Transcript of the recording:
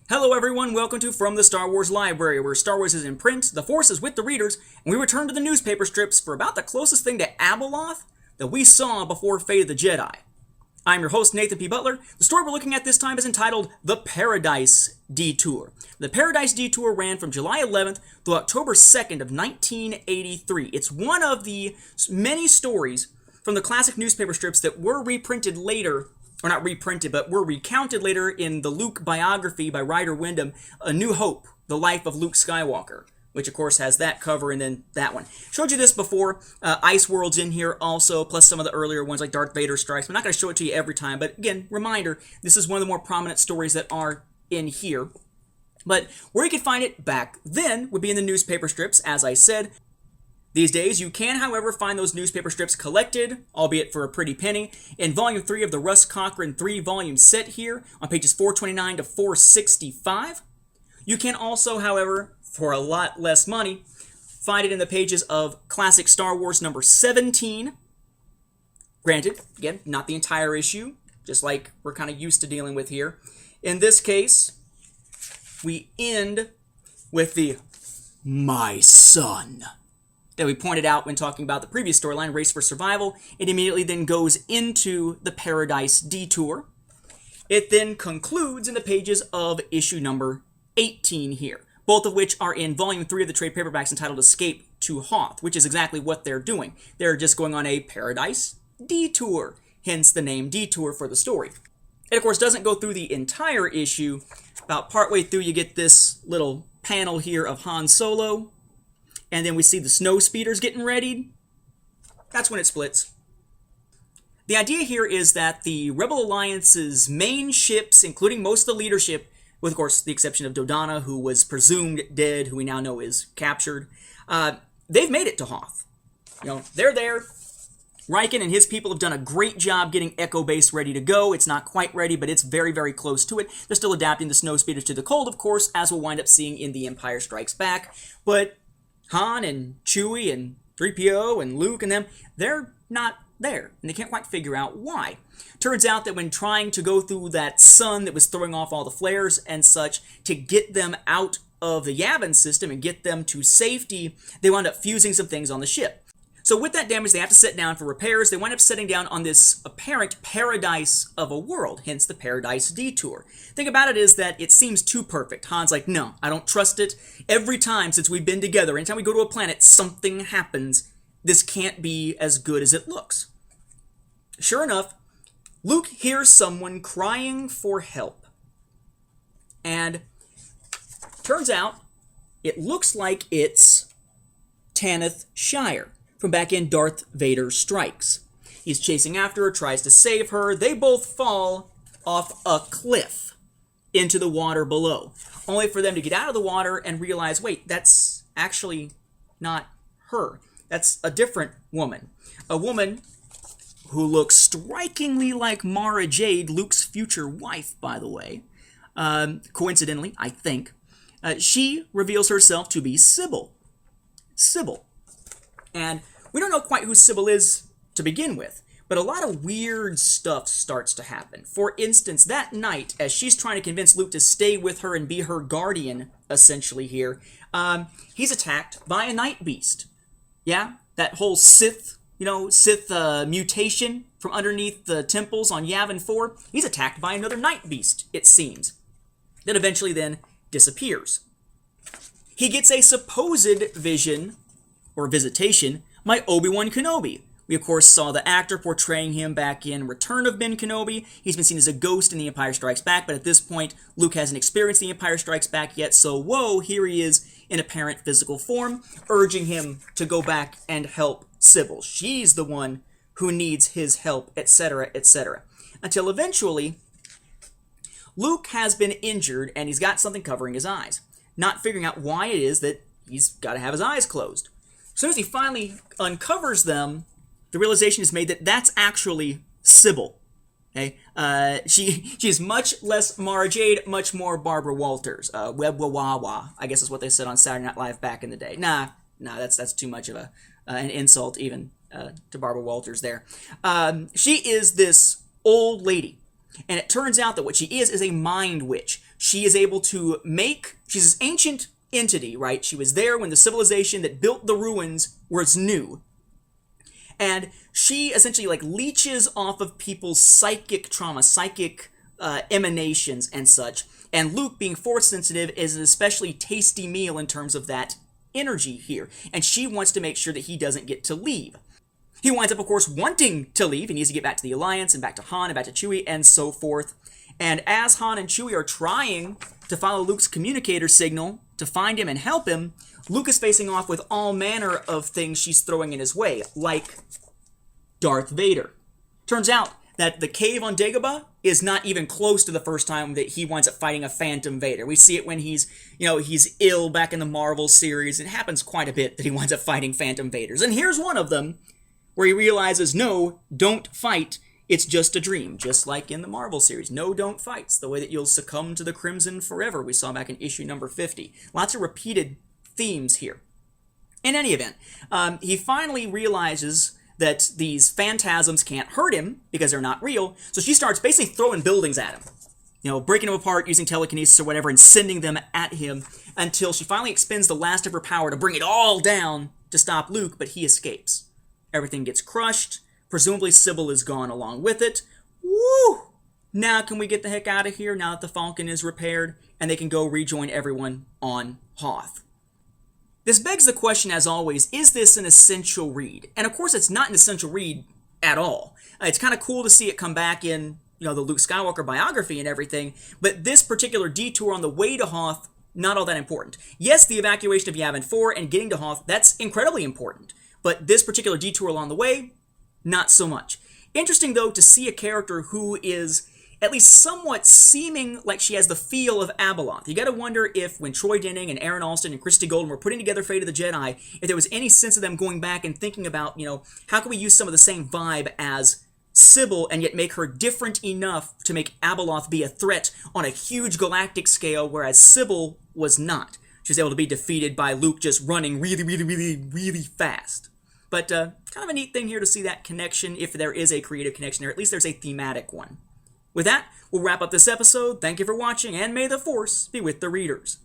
Hello everyone, welcome to From the Star Wars Library, where Star Wars is in print, the Force is with the readers, and we return to the newspaper strips for about the closest thing to Abeloth that we saw before Fate of the Jedi. I'm your host, Nathan P. Butler. The story we're looking at this time is entitled The Paradise Detour. The Paradise Detour ran from July 11th to October 2nd of 1983. It's one of the many stories from the classic newspaper strips that were reprinted later, or not reprinted, but were recounted later in the Luke biography by Ryder Wyndham, A New Hope, The Life of Luke Skywalker, which of course has that cover and then that one. Showed you this before. Ice World's in here also, plus some of the earlier ones like Darth Vader Strikes. I'm not going to show it to you every time, but again, reminder, this is one of the more prominent stories that are in here. But where you could find it back then would be in the newspaper strips, as I said. These days, you can, however, find those newspaper strips collected, albeit for a pretty penny, in Volume 3 of the Russ Cochran 3-volume set here, on pages 429 to 465. You can also, however, for a lot less money, find it in the pages of Classic Star Wars number 17. Granted, again, not the entire issue, just like we're kind of used to dealing with here. In this case, we end with the "My Son" that we pointed out when talking about the previous storyline, Race for Survival. It immediately then goes into the Paradise Detour. It then concludes in the pages of issue number 18 here, both of which are in Volume 3 of the trade paperbacks entitled Escape to Hoth, which is exactly what they're doing. They're just going on a Paradise Detour, hence the name Detour for the story. It, of course, doesn't go through the entire issue. About partway through, you get this little panel here of Han Solo, and then we see the snow speeders getting readied. That's when it splits. The idea here is that the Rebel Alliance's main ships, including most of the leadership, with of course the exception of Dodonna, who was presumed dead, who we now know is captured, they've made it to Hoth. They're there. Riken and his people have done a great job getting Echo Base ready to go. It's not quite ready, but it's very, very close to it. They're still adapting the snow speeders to the cold, of course, as we'll wind up seeing in The Empire Strikes Back. But Han and Chewie and 3PO and Luke and them, they're not there, and they can't quite figure out why. Turns out that when trying to go through that sun that was throwing off all the flares and such to get them out of the Yavin system and get them to safety, they wound up fusing some things on the ship. So with that damage, they have to set down for repairs. They wind up setting down on this apparent paradise of a world, hence the Paradise Detour. Thing about it is that it seems too perfect. Han's like, no, I don't trust it. Every time since we've been together, anytime we go to a planet, something happens. This can't be as good as it looks. Sure enough, Luke hears someone crying for help. And turns out, it looks like it's Tanith Shire from back in Darth Vader Strikes. He's chasing after her, tries to save her. They both fall off a cliff into the water below, only for them to get out of the water and realize, wait, that's actually not her. That's a different woman. A woman who looks strikingly like Mara Jade, Luke's future wife, by the way. Coincidentally, I think. She reveals herself to be Sybil. And we don't know quite who Sybil is to begin with, but a lot of weird stuff starts to happen. For instance, that night, as she's trying to convince Luke to stay with her and be her guardian, essentially here, he's attacked by a night beast. Yeah, that whole Sith mutation from underneath the temples on Yavin 4, he's attacked by another night beast, it seems, that eventually then disappears. He gets a supposed vision or visitation by Obi-Wan Kenobi. We, of course, saw the actor portraying him back in Return of Ben Kenobi. He's been seen as a ghost in The Empire Strikes Back, but at this point, Luke hasn't experienced The Empire Strikes Back yet, so whoa, here he is in apparent physical form, urging him to go back and help Sybil. She's the one who needs his help, etc., etc. Until eventually, Luke has been injured, and he's got something covering his eyes, not figuring out why it is that he's got to have his eyes closed. As soon as he finally uncovers them, the realization is made that that's actually Sybil. Okay? She is much less Mara Jade, much more Barbara Walters. Web-wa-wa-wa, I guess is what they said on Saturday Night Live back in the day. Nah, that's too much of an insult even to Barbara Walters there. She is this old lady And it turns out that what she is a mind witch. she is able to she's this ancient entity, right? She was there when the civilization that built the ruins was new. And she essentially like leeches off of people's psychic trauma, psychic emanations and such. And Luke, being force sensitive, is an especially tasty meal in terms of that energy here. And she wants to make sure that he doesn't get to leave. He winds up, of course, wanting to leave. He needs to get back to the Alliance and back to Han and back to Chewie and so forth. And as Han and Chewie are trying to follow Luke's communicator signal to find him and help him, Luke is facing off with all manner of things she's throwing in his way, like Darth Vader. Turns out that the cave on Dagobah is not even close to the first time that he winds up fighting a Phantom Vader. We see it when he's ill back in the Marvel series. It happens quite a bit that he winds up fighting Phantom Vaders. And here's one of them, where he realizes, no, don't fight. It's just a dream, just like in the Marvel series. No, don't fight. It's the way that you'll succumb to the Crimson forever, we saw back in issue number 50. Lots of repeated themes here. In any event, he finally realizes that these phantasms can't hurt him because they're not real, so she starts basically throwing buildings at him. Breaking them apart using telekinesis or whatever and sending them at him until she finally expends the last of her power to bring it all down to stop Luke, but he escapes. Everything gets crushed. Presumably Sybil is gone along with it. Woo! Now can we get the heck out of here now that the Falcon is repaired and they can go rejoin everyone on Hoth? This begs the question, as always, is this an essential read? And of course it's not an essential read at all. It's kind of cool to see it come back in, the Luke Skywalker biography and everything, but this particular detour on the way to Hoth, not all that important. Yes, the evacuation of Yavin 4 and getting to Hoth, that's incredibly important. But this particular detour along the way, not so much. Interesting, though, to see a character who is at least somewhat seeming like she has the feel of Abeloth. You gotta wonder if when Troy Denning and Aaron Alston and Christy Golden were putting together Fate of the Jedi, if there was any sense of them going back and thinking about, how can we use some of the same vibe as Sybil and yet make her different enough to make Abeloth be a threat on a huge galactic scale, whereas Sybil was not. She was able to be defeated by Luke just running really, really, really, really fast. But kind of a neat thing here to see that connection, if there is a creative connection, or at least there's a thematic one. With that, we'll wrap up this episode. Thank you for watching, and may the Force be with the readers.